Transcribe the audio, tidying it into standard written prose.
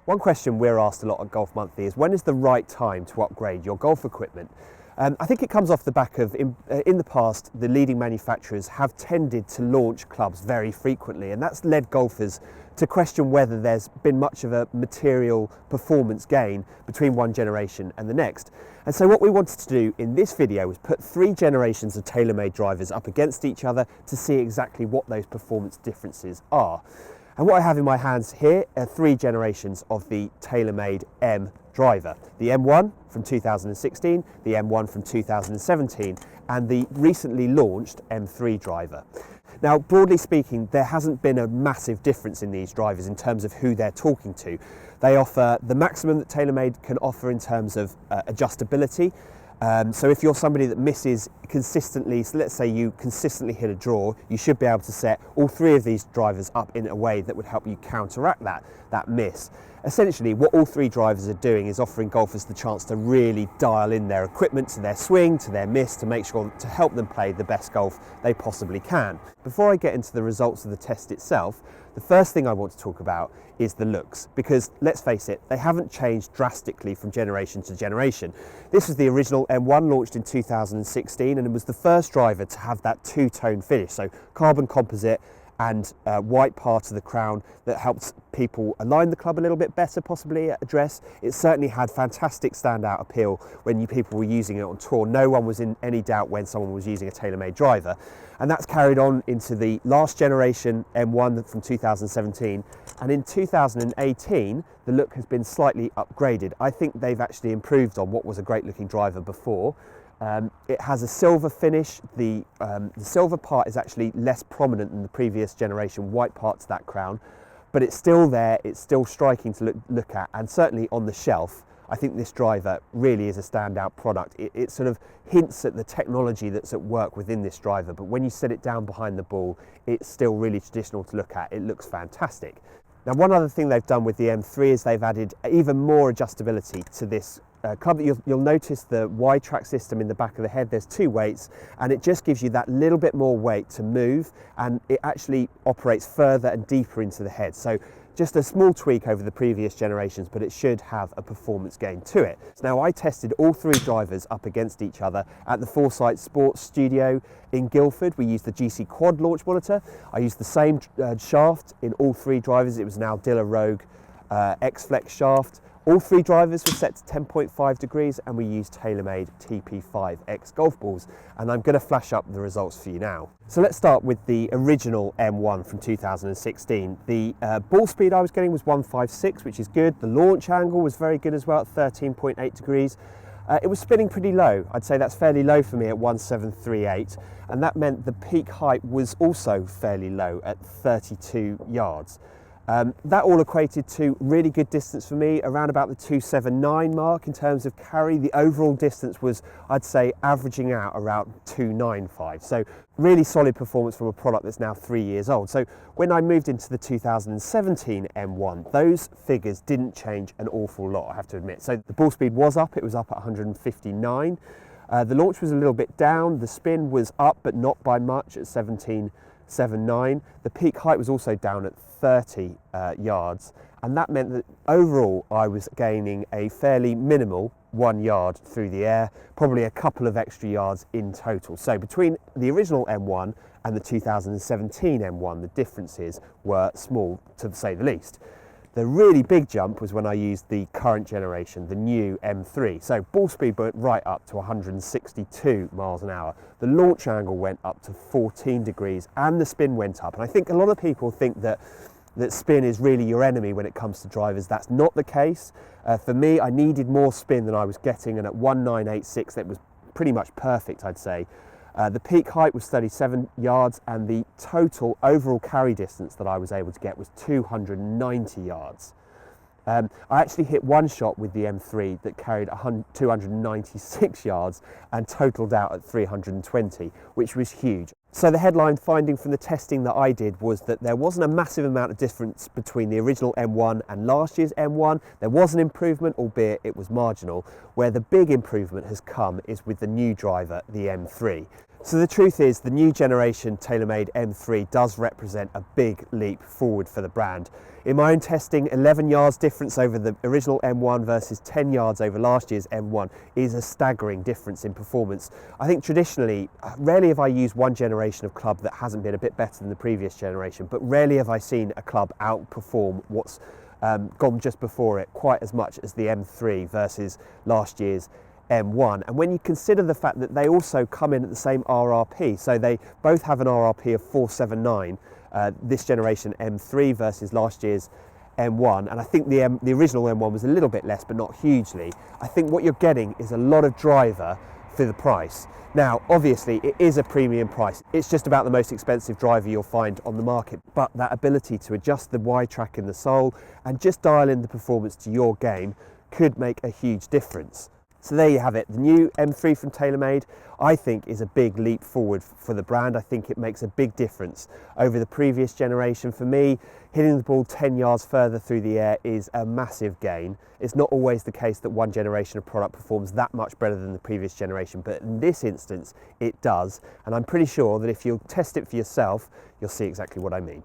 One question we're asked a lot at Golf Monthly is when is the right time to upgrade your golf equipment? I think it comes off the back of, in the past, the leading manufacturers have tended to launch clubs very frequently, and that's led golfers to question whether there's been much of a material performance gain between one generation and the next. And so what we wanted to do in this video was put 3 generations of TaylorMade drivers up against each other to see exactly what those performance differences are. And what I have in my hands here are 3 generations of the TaylorMade M driver. The M1 from 2016, the M1 from 2017, and the recently launched M3 driver. Now, broadly speaking, there hasn't been a massive difference in these drivers in terms of who they're talking to. They offer the maximum that TaylorMade can offer in terms of adjustability. So if you're somebody that misses consistently, so let's say you consistently hit a draw, you should be able to set all 3 of these drivers up in a way that would help you counteract that miss. Essentially, what all 3 drivers are doing is offering golfers the chance to really dial in their equipment to their swing, to their miss, to make sure to help them play the best golf they possibly can. Before I get into the results of the test itself, the first thing I want to talk about is the looks, because let's face it, they haven't changed drastically from generation to generation. This was the original M1 launched in 2016, and it was the first driver to have that 2-tone finish, so carbon composite and white part of the crown that helped people align the club a little bit better, possibly at address. It certainly had fantastic standout appeal when people were using it on tour. No one was in any doubt when someone was using a TaylorMade driver. And that's carried on into the last generation M1 from 2017. And in 2018, the look has been slightly upgraded. I think they've actually improved on what was a great looking driver before. It has a silver finish. The silver part is actually less prominent than the previous generation white part to that crown, but it's still there, it's still striking to look at, and certainly on the shelf, I think this driver really is a standout product. It sort of hints at the technology that's at work within this driver, but when you set it down behind the ball, it's still really traditional to look at. It looks fantastic. Now, one other thing they've done with the M3 is they've added even more adjustability to this club. You'll notice the Y-track system in the back of the head. There's 2 weights, and it just gives you that little bit more weight to move, and it actually operates further and deeper into the head. So just a small tweak over the previous generations, but it should have a performance gain to it. Now, I tested all 3 drivers up against each other at the Foresight Sports Studio in Guildford. We used the GC Quad launch monitor. I used the same shaft in all 3 drivers. It was an Aldila Rogue X-Flex shaft. All 3 drivers were set to 10.5 degrees, and we used TaylorMade TP5X golf balls, and I'm going to flash up the results for you now. So let's start with the original M1 from 2016. The ball speed I was getting was 156, which is good. The launch angle was very good as well at 13.8 degrees. It was spinning pretty low. I'd say that's fairly low for me at 1738, and that meant the peak height was also fairly low at 32 yards. That all equated to really good distance for me, around about the 279 mark in terms of carry. The overall distance was, I'd say, averaging out around 295. So really solid performance from a product that's now 3 years old. So when I moved into the 2017 M1, those figures didn't change an awful lot, I have to admit. So the ball speed was up, it was up at 159. The launch was a little bit down, the spin was up, but not by much at 17.79. The peak height was also down at 30 yards, and that meant that overall I was gaining a fairly minimal 1 yard through the air, probably a couple of extra yards in total. So between the original M1 and the 2017 M1, the differences were small, to say the least. The really big jump was when I used the current generation, the new M3. So ball speed went right up to 162 miles an hour. The launch angle went up to 14 degrees, and the spin went up. And I think a lot of people think that spin is really your enemy when it comes to drivers. That's not the case. For me, I needed more spin than I was getting, and at 1986, that was pretty much perfect, I'd say. The peak height was 37 yards, and the total overall carry distance that I was able to get was 290 yards. I actually hit one shot with the M3 that carried 296 yards and totaled out at 320, which was huge. So the headline finding from the testing that I did was that there wasn't a massive amount of difference between the original M1 and last year's M1. There was an improvement, albeit it was marginal. Where the big improvement has come is with the new driver, the M3. So the truth is, the new generation TaylorMade M3 does represent a big leap forward for the brand. In my own testing, 11 yards difference over the original M1 versus 10 yards over last year's M1 is a staggering difference in performance. I think traditionally, rarely have I used one generation of club that hasn't been a bit better than the previous generation, but rarely have I seen a club outperform what's gone just before it quite as much as the M3 versus last year's M1. And when you consider the fact that they also come in at the same RRP, so they both have an RRP of 479, this generation M3 versus last year's M1, and I think the original M1 was a little bit less, but not hugely. I think what you're getting is a lot of driver for the price. Now, obviously, it is a premium price. It's just about the most expensive driver you'll find on the market, but that ability to adjust the Y track in the sole and just dial in the performance to your game could make a huge difference. So there you have it. The new M3 from TaylorMade, I think, is a big leap forward for the brand. I think it makes a big difference over the previous generation. For me, hitting the ball 10 yards further through the air is a massive gain. It's not always the case that one generation of product performs that much better than the previous generation, but in this instance, it does. And I'm pretty sure that if you'll test it for yourself, you'll see exactly what I mean.